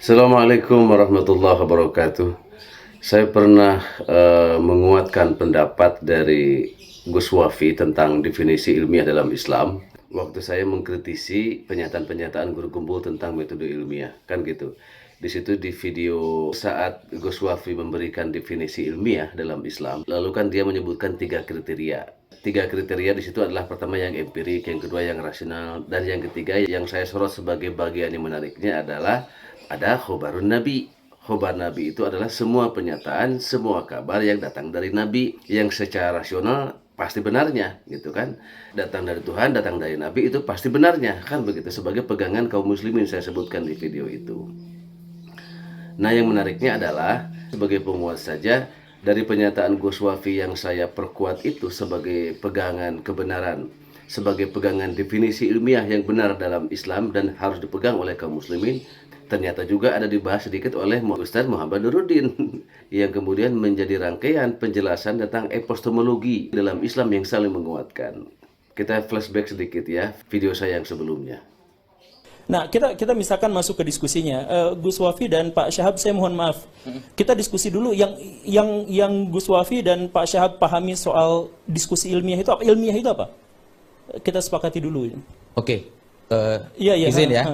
Assalamualaikum warahmatullahi wabarakatuh. Saya pernah menguatkan pendapat dari Gus Wafi tentang definisi ilmiah dalam Islam. Waktu saya mengkritisi pernyataan-pernyataan guru kumpul tentang metode ilmiah, kan gitu. Di situ di video saat Gus Wafi memberikan definisi ilmiah dalam Islam, lalu kan dia menyebutkan tiga kriteria. Tiga kriteria di situ adalah pertama yang empirik, yang kedua yang rasional, dan yang ketiga yang saya sorot sebagai bagian yang menariknya adalah ada khobarun Nabi. Khobar Nabi itu adalah semua pernyataan, semua kabar yang datang dari Nabi yang secara rasional pasti benarnya, gitu kan. Datang dari Tuhan, datang dari Nabi itu pasti benarnya, kan begitu, sebagai pegangan kaum muslimin saya sebutkan di video itu. Nah, yang menariknya adalah sebagai penguat saja dari pernyataan Gus Wafi yang saya perkuat itu sebagai pegangan kebenaran, sebagai pegangan definisi ilmiah yang benar dalam Islam dan harus dipegang oleh kaum muslimin, ternyata juga ada dibahas sedikit oleh Ustaz Muhammad Nuruddin yang kemudian menjadi rangkaian penjelasan tentang epistemologi dalam Islam yang saling menguatkan. Kita flashback sedikit ya, video saya yang sebelumnya. Nah, kita misalkan masuk ke diskusinya. Gus Wafi dan Pak Syahab, saya mohon maaf. Kita diskusi dulu yang Gus Wafi dan Pak Syahab pahami soal diskusi ilmiah itu apa? Ilmiah itu apa? Kita sepakati dulu. Oke, Iya, izin ya.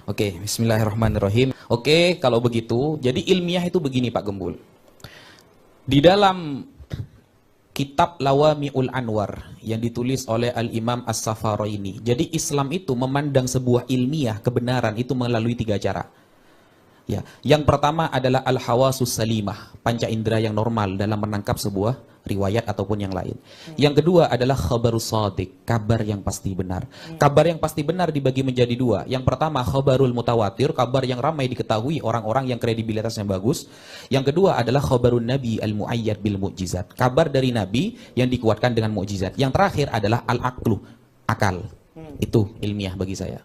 Oke, bismillahirrahmanirrahim. Oke, kalau begitu, jadi ilmiah itu begini Pak Gembul. Di dalam kitab Lawami'ul Anwar yang ditulis oleh Al-Imam As-Saffaraini. Jadi Islam itu memandang sebuah ilmiah kebenaran itu melalui tiga cara. Ya, yang pertama adalah al-hawasus salimah, panca indera yang normal dalam menangkap sebuah riwayat ataupun yang lain. Yang kedua adalah khabarus shadiq, kabar yang pasti benar. Kabar yang pasti benar dibagi menjadi dua. Yang pertama khabarul mutawatir, kabar yang ramai diketahui orang-orang yang kredibilitasnya bagus. Yang kedua adalah khabarun nabi al-muayyad bil mu'jizat, kabar dari nabi yang dikuatkan dengan mukjizat. Yang terakhir adalah al-aqlu, akal. Itu ilmiah bagi saya.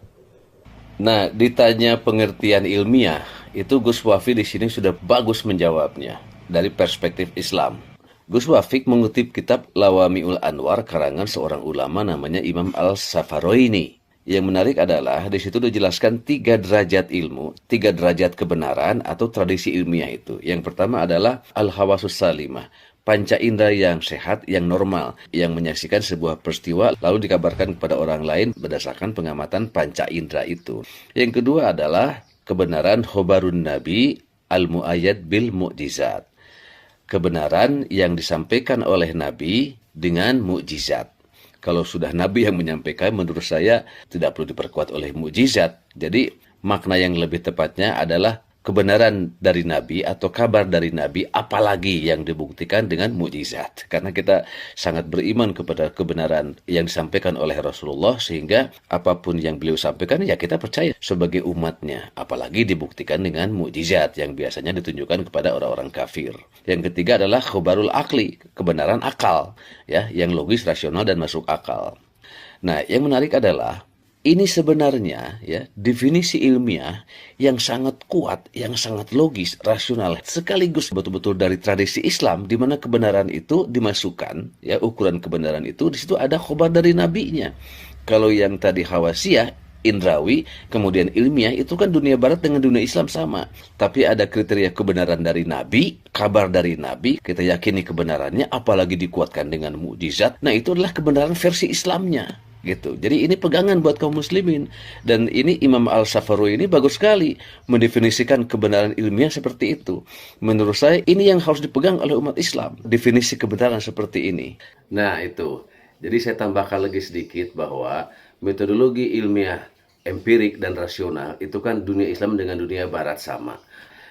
Nah, ditanya pengertian ilmiah, itu Gus Wafi di sini sudah bagus menjawabnya dari perspektif Islam. Gus Wafi mengutip kitab Lawami'ul Anwar karangan seorang ulama namanya Imam Al-Saffaraini. Yang menarik adalah di situ dijelaskan tiga derajat ilmu, tiga derajat kebenaran atau tradisi ilmiah itu. Yang pertama adalah al-hawasus salimah, panca indera yang sehat, yang normal, yang menyaksikan sebuah peristiwa lalu dikabarkan kepada orang lain berdasarkan pengamatan panca indera itu. Yang kedua adalah kebenaran khobarun nabi al-muayyad bil mu'jizat, kebenaran yang disampaikan oleh nabi dengan mukjizat. Kalau sudah nabi yang menyampaikan, menurut saya tidak perlu diperkuat oleh mukjizat. Jadi makna yang lebih tepatnya adalah kebenaran dari Nabi atau kabar dari Nabi, apalagi yang dibuktikan dengan mukjizat. Karena kita sangat beriman kepada kebenaran yang disampaikan oleh Rasulullah, sehingga apapun yang beliau sampaikan ya kita percaya sebagai umatnya. Apalagi dibuktikan dengan mukjizat yang biasanya ditunjukkan kepada orang-orang kafir. Yang ketiga adalah khobarul akli, kebenaran akal, ya, yang logis, rasional dan masuk akal. Nah, yang menarik adalah ini sebenarnya ya definisi ilmiah yang sangat kuat, yang sangat logis, rasional, sekaligus betul-betul dari tradisi Islam di mana kebenaran itu dimasukkan, ya ukuran kebenaran itu di situ ada khobar dari nabinya. Kalau yang tadi hawasiyah, indrawi, kemudian ilmiah itu kan dunia barat dengan dunia Islam sama. Tapi ada kriteria kebenaran dari nabi, kabar dari nabi, kita yakini kebenarannya apalagi dikuatkan dengan mukjizat. Nah, itu adalah kebenaran versi Islamnya. Gitu. Jadi ini pegangan buat kaum muslimin, dan ini Imam Al-Saffaraini ini bagus sekali mendefinisikan kebenaran ilmiah seperti itu. Menurut saya ini yang harus dipegang oleh umat Islam, definisi kebenaran seperti ini. Nah, itu. Jadi saya tambahkan lagi sedikit bahwa metodologi ilmiah empirik dan rasional itu kan dunia Islam dengan dunia barat sama.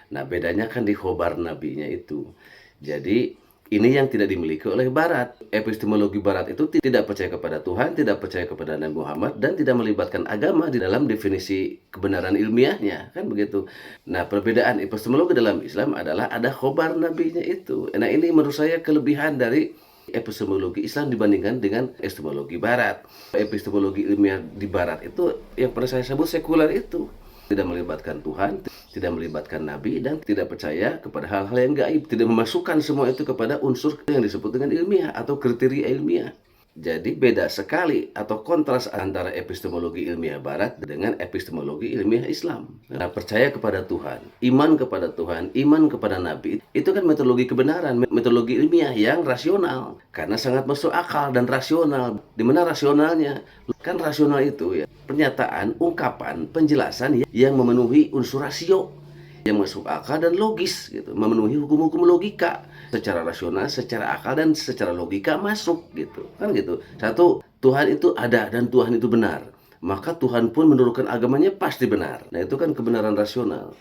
Nah, bedanya kan di khobar nabinya itu. Jadi ini yang tidak dimiliki oleh Barat. Epistemologi Barat itu tidak percaya kepada Tuhan, tidak percaya kepada Nabi Muhammad, dan tidak melibatkan agama di dalam definisi kebenaran ilmiahnya, kan begitu. Nah, perbedaan epistemologi dalam Islam adalah ada khobar nabinya itu. Nah, ini menurut saya kelebihan dari epistemologi Islam dibandingkan dengan epistemologi Barat. Epistemologi ilmiah di Barat itu yang pernah saya sebut sekuler itu. Tidak melibatkan Tuhan, tidak melibatkan Nabi, dan tidak percaya kepada hal-hal yang gaib. Tidak memasukkan semua itu kepada unsur yang disebut dengan ilmiah atau kriteria ilmiah. Jadi beda sekali atau kontras antara epistemologi ilmiah Barat dengan epistemologi ilmiah Islam. Nah, percaya kepada Tuhan, iman kepada Tuhan, iman kepada Nabi, itu kan metodologi kebenaran, metodologi ilmiah yang rasional. Karena sangat masuk akal dan rasional. Di mana rasionalnya? Kan rasional itu ya, pernyataan, ungkapan, penjelasan yang memenuhi unsur rasio, yang masuk akal dan logis gitu, memenuhi hukum-hukum logika secara rasional, secara akal dan secara logika masuk gitu. Kan gitu. Satu, Tuhan itu ada dan Tuhan itu benar. Maka Tuhan pun menurunkan agamanya pasti benar. Nah, itu kan kebenaran rasional.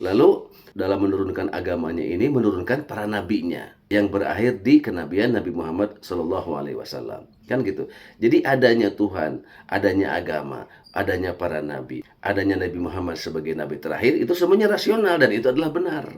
Lalu dalam menurunkan agamanya ini menurunkan para nabinya yang berakhir di kenabian Nabi Muhammad SAW. Kan gitu. Jadi adanya Tuhan, adanya agama, adanya para nabi, adanya Nabi Muhammad sebagai nabi terakhir, itu semuanya rasional dan itu adalah benar.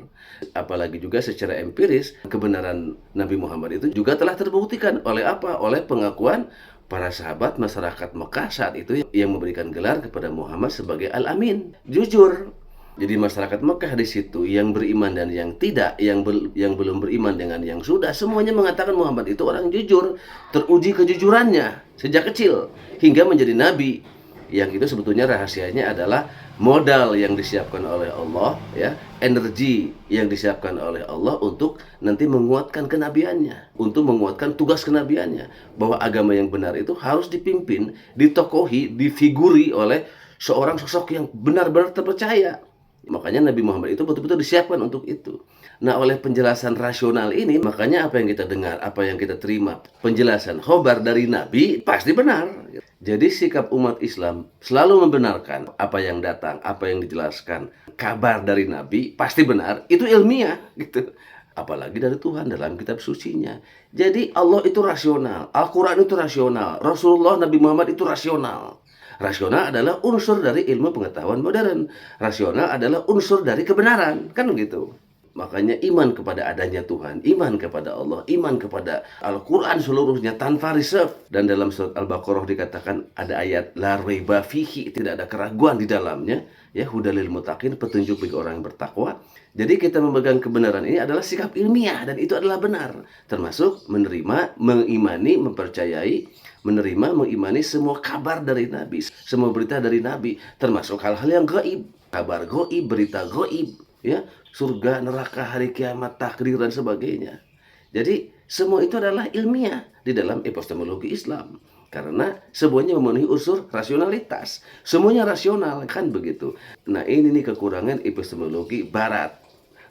Apalagi juga secara empiris, kebenaran Nabi Muhammad itu juga telah terbuktikan oleh apa? Oleh pengakuan para sahabat masyarakat Mekah saat itu yang memberikan gelar kepada Muhammad sebagai Al-Amin. Jujur. Jadi masyarakat Mekah di situ yang beriman dan yang tidak, yang belum beriman dengan yang sudah, semuanya mengatakan Muhammad itu orang jujur, teruji kejujurannya sejak kecil hingga menjadi nabi. Yang itu sebetulnya rahasianya adalah modal yang disiapkan oleh Allah, ya, energi yang disiapkan oleh Allah untuk nanti menguatkan kenabiannya, untuk menguatkan tugas kenabiannya, bahwa agama yang benar itu harus dipimpin, ditokohi, difiguri oleh seorang sosok yang benar-benar terpercaya. Makanya Nabi Muhammad itu betul-betul disiapkan untuk itu. Nah, oleh penjelasan rasional ini, makanya apa yang kita dengar, apa yang kita terima, penjelasan khobar dari Nabi pasti benar. Jadi sikap umat Islam selalu membenarkan apa yang datang, apa yang dijelaskan, kabar dari Nabi pasti benar, itu ilmiah gitu. Apalagi dari Tuhan dalam kitab sucinya. Jadi Allah itu rasional, Al-Quran itu rasional, Rasulullah Nabi Muhammad itu rasional. Rasional adalah unsur dari ilmu pengetahuan modern. Rasional adalah unsur dari kebenaran. Kan begitu. Makanya iman kepada adanya Tuhan, iman kepada Allah, iman kepada Al-Quran seluruhnya tanpa reserve. Dan dalam surat Al-Baqarah dikatakan ada ayat la raiba fihi, tidak ada keraguan di dalamnya. Ya, hudalil muttaqin, petunjuk bagi orang yang bertakwa. Jadi kita memegang kebenaran ini adalah sikap ilmiah dan itu adalah benar. Termasuk menerima, mengimani, mempercayai, menerima, mengimani semua kabar dari Nabi, semua berita dari Nabi, termasuk hal-hal yang gaib, kabar gaib, berita gaib, ya, surga, neraka, hari kiamat, takdir dan sebagainya. Jadi semua itu adalah ilmiah di dalam epistemologi Islam. Karena semuanya memenuhi unsur rasionalitas. Semuanya rasional, kan begitu. Nah, ini nih kekurangan epistemologi Barat.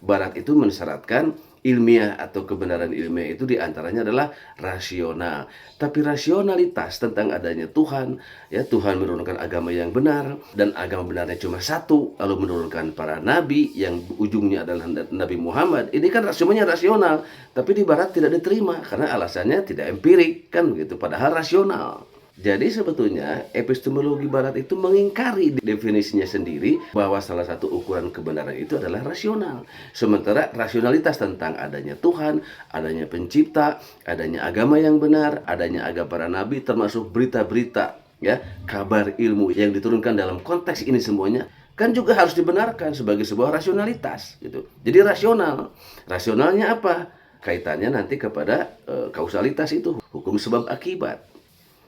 Barat itu mensyaratkan ilmiah atau kebenaran ilmiah itu diantaranya adalah rasional. Tapi rasionalitas tentang adanya Tuhan, ya, Tuhan menurunkan agama yang benar dan agama benarnya cuma satu, lalu menurunkan para nabi yang ujungnya adalah Nabi Muhammad. Ini kan semuanya rasional, tapi di Barat tidak diterima karena alasannya tidak empirik, kan begitu, padahal rasional. Jadi sebetulnya epistemologi Barat itu mengingkari definisinya sendiri bahwa salah satu ukuran kebenaran itu adalah rasional. Sementara rasionalitas tentang adanya Tuhan, adanya pencipta, adanya agama yang benar, adanya agama para nabi, termasuk berita-berita, ya, kabar ilmu yang diturunkan dalam konteks ini semuanya kan juga harus dibenarkan sebagai sebuah rasionalitas gitu. Jadi rasional. Rasionalnya apa? Kaitannya nanti kepada kausalitas itu, hukum sebab akibat.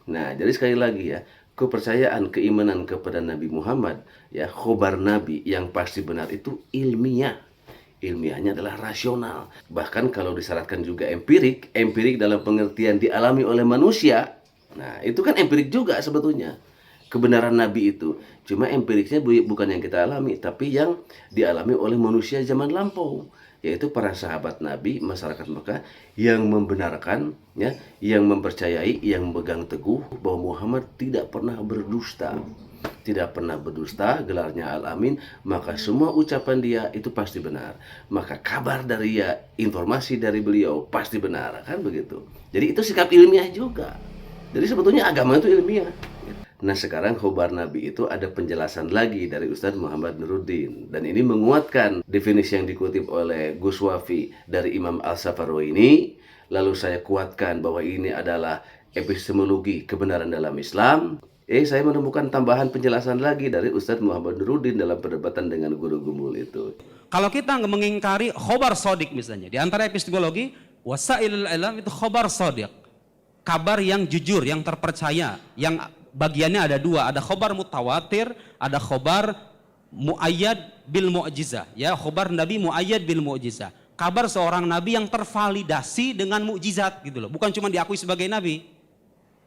Nah, jadi sekali lagi ya, kepercayaan, keimanan kepada Nabi Muhammad, ya, khobar Nabi yang pasti benar itu ilmiah. Ilmiahnya adalah rasional. Bahkan kalau disyaratkan juga empirik, empirik dalam pengertian dialami oleh manusia. Nah, itu kan empirik juga sebetulnya. Kebenaran Nabi itu. Cuma empiriknya bukan yang kita alami, tapi yang dialami oleh manusia zaman lampau. Yaitu para sahabat Nabi, masyarakat Mekah yang membenarkan, ya, yang mempercayai, yang memegang teguh bahwa Muhammad tidak pernah berdusta. Tidak pernah berdusta, gelarnya Al-Amin, maka semua ucapan dia itu pasti benar. Maka kabar dari dia, informasi dari beliau pasti benar, kan begitu. Jadi itu sikap ilmiah juga. Jadi sebetulnya agama itu ilmiah. Nah, sekarang khobar Nabi itu ada penjelasan lagi dari Ustadz Muhammad Nuruddin. Dan ini menguatkan definisi yang dikutip oleh Gus Wafi dari Imam Al-Safaroini. Lalu saya kuatkan bahwa ini adalah epistemologi kebenaran dalam Islam. Saya menemukan tambahan penjelasan lagi dari Ustadz Muhammad Nuruddin dalam perdebatan dengan guru Gumul itu. Kalau kita mengingkari khobar sodik misalnya, di antara epistemologi, wasailul ilam itu khobar sodik. kabar yang jujur, yang terpercaya, yang bagiannya ada dua, ada khobar mutawatir, ada khobar muayyad bil mu'jizah. Ya, khobar Nabi muayyad bil mu'jizah. Kabar seorang nabi yang tervalidasi dengan mukjizat gitu loh, bukan cuma diakui sebagai nabi.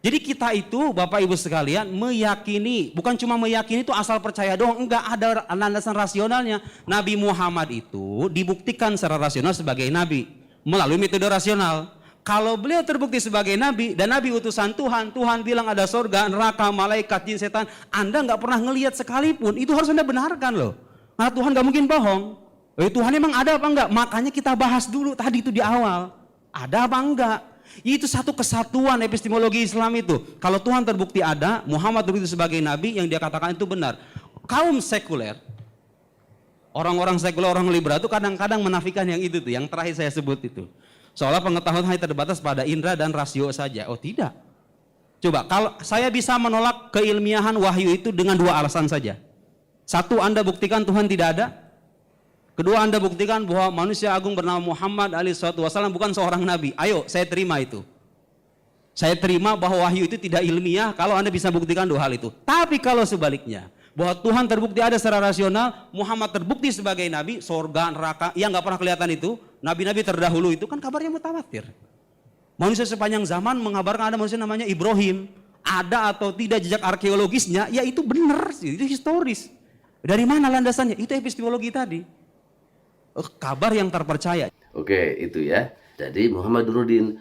Jadi kita itu Bapak Ibu sekalian meyakini, bukan cuma meyakini itu asal percaya doang, enggak, ada landasan rasionalnya. Nabi Muhammad itu dibuktikan secara rasional sebagai nabi melalui metode rasional. Kalau beliau terbukti sebagai nabi dan nabi utusan Tuhan, Tuhan bilang ada surga, neraka, malaikat, jin, setan, Anda nggak pernah ngelihat sekalipun, itu harus Anda benarkan loh. Nah, Tuhan nggak mungkin bohong. Tuhan emang ada apa enggak? Makanya kita bahas dulu tadi itu di awal. Ada apa enggak? Itu satu kesatuan epistemologi Islam itu. Kalau Tuhan terbukti ada, Muhammad terbukti sebagai nabi, yang dia katakan itu benar. Kaum sekuler, orang-orang sekuler, orang liberal itu kadang-kadang menafikan yang itu tuh, yang terakhir saya sebut itu. Seolah pengetahuan hanya terbatas pada indera dan rasio saja. Oh tidak. Coba, kalau saya bisa menolak keilmiahan wahyu itu dengan dua alasan saja. Satu, Anda buktikan Tuhan tidak ada. Kedua, Anda buktikan bahwa manusia agung bernama Muhammad SAW bukan seorang nabi. Ayo, saya terima itu. Saya terima bahwa wahyu itu tidak ilmiah kalau Anda bisa buktikan dua hal itu. Tapi kalau sebaliknya, bahwa Tuhan terbukti ada secara rasional, Muhammad terbukti sebagai nabi, surga, neraka, yang nggak pernah kelihatan itu, nabi-nabi terdahulu itu kan kabarnya mutawatir. Manusia sepanjang zaman mengabarkan ada manusia namanya Ibrahim. Ada atau tidak jejak arkeologisnya, ya itu benar, itu historis. Dari mana landasannya? Itu epistemologi tadi. Kabar yang terpercaya. Oke, itu ya. Jadi Muhammad Nuruddin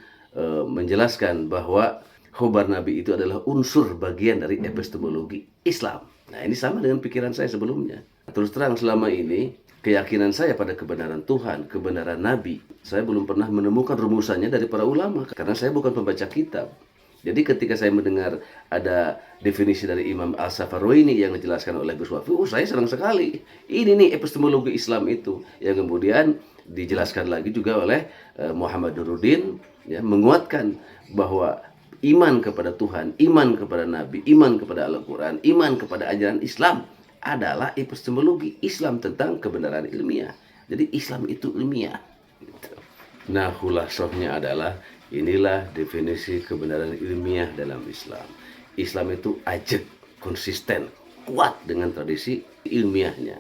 menjelaskan bahwa khobar Nabi itu adalah unsur bagian dari epistemologi Islam. Nah, ini sama dengan pikiran saya sebelumnya. Terus terang, selama ini keyakinan saya pada kebenaran Tuhan, kebenaran Nabi, saya belum pernah menemukan rumusannya dari para ulama, karena saya bukan pembaca kitab. Jadi ketika saya mendengar ada definisi dari Imam Al-Safaroini yang dijelaskan oleh Gus Wafi, saya senang sekali. Ini nih epistemologi Islam itu, yang kemudian dijelaskan lagi juga oleh Muhammad Nuruddin, ya, menguatkan bahwa iman kepada Tuhan, iman kepada Nabi, iman kepada Al-Quran, iman kepada ajaran Islam adalah epistemologi Islam tentang kebenaran ilmiah. Jadi Islam itu ilmiah. Gitu. Nah, khulasahnya adalah inilah definisi kebenaran ilmiah dalam Islam. Islam itu ajak, konsisten, kuat dengan tradisi ilmiahnya.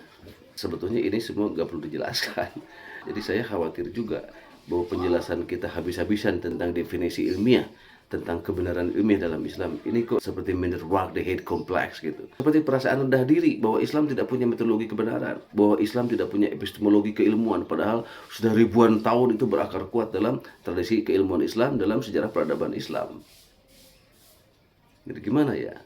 Sebetulnya ini semua nggak perlu dijelaskan. Jadi saya khawatir juga bahwa penjelasan kita habis-habisan tentang definisi ilmiah, tentang kebenaran ilmiah dalam Islam, ini kok seperti menyerwak the hate complex gitu. Seperti perasaan rendah diri bahwa Islam tidak punya metodologi kebenaran, bahwa Islam tidak punya epistemologi keilmuan, padahal sudah ribuan tahun itu berakar kuat dalam tradisi keilmuan Islam, dalam sejarah peradaban Islam. Jadi gimana ya?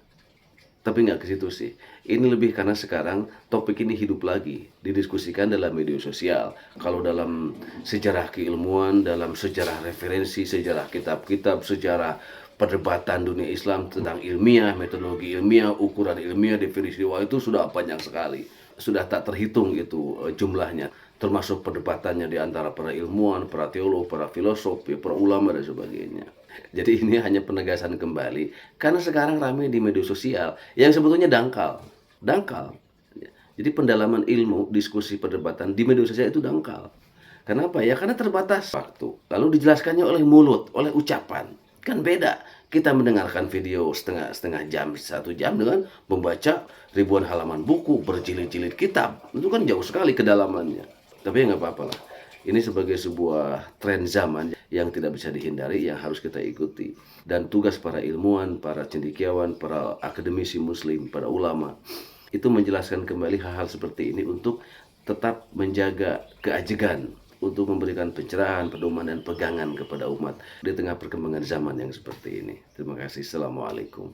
Tapi nggak ke situ sih. Ini lebih karena sekarang topik ini hidup lagi, didiskusikan dalam media sosial. Kalau dalam sejarah keilmuan, dalam sejarah referensi, sejarah kitab-kitab, sejarah perdebatan dunia Islam tentang ilmiah, metodologi ilmiah, ukuran ilmiah, definisi itu sudah panjang sekali. Sudah tak terhitung itu jumlahnya. Termasuk perdebatannya di antara para ilmuwan, para teolog, para filosof, para ulama dan sebagainya. Jadi ini hanya penegasan kembali karena sekarang ramai di media sosial yang sebetulnya dangkal. Jadi pendalaman ilmu, diskusi, perdebatan di media sosial itu dangkal. Kenapa? Ya karena terbatas waktu. Lalu dijelaskannya oleh mulut, oleh ucapan. Kan beda. Kita mendengarkan video setengah jam, 1 jam dengan membaca ribuan halaman buku, berjilid-jilid kitab. Itu kan jauh sekali kedalamannya. Tapi ya nggak apa-apa lah. Ini sebagai sebuah tren zaman yang tidak bisa dihindari, yang harus kita ikuti. Dan tugas para ilmuwan, para cendekiawan, para akademisi muslim, para ulama, itu menjelaskan kembali hal-hal seperti ini untuk tetap menjaga keajegan, untuk memberikan pencerahan, pedoman, dan pegangan kepada umat di tengah perkembangan zaman yang seperti ini. Terima kasih. Assalamualaikum.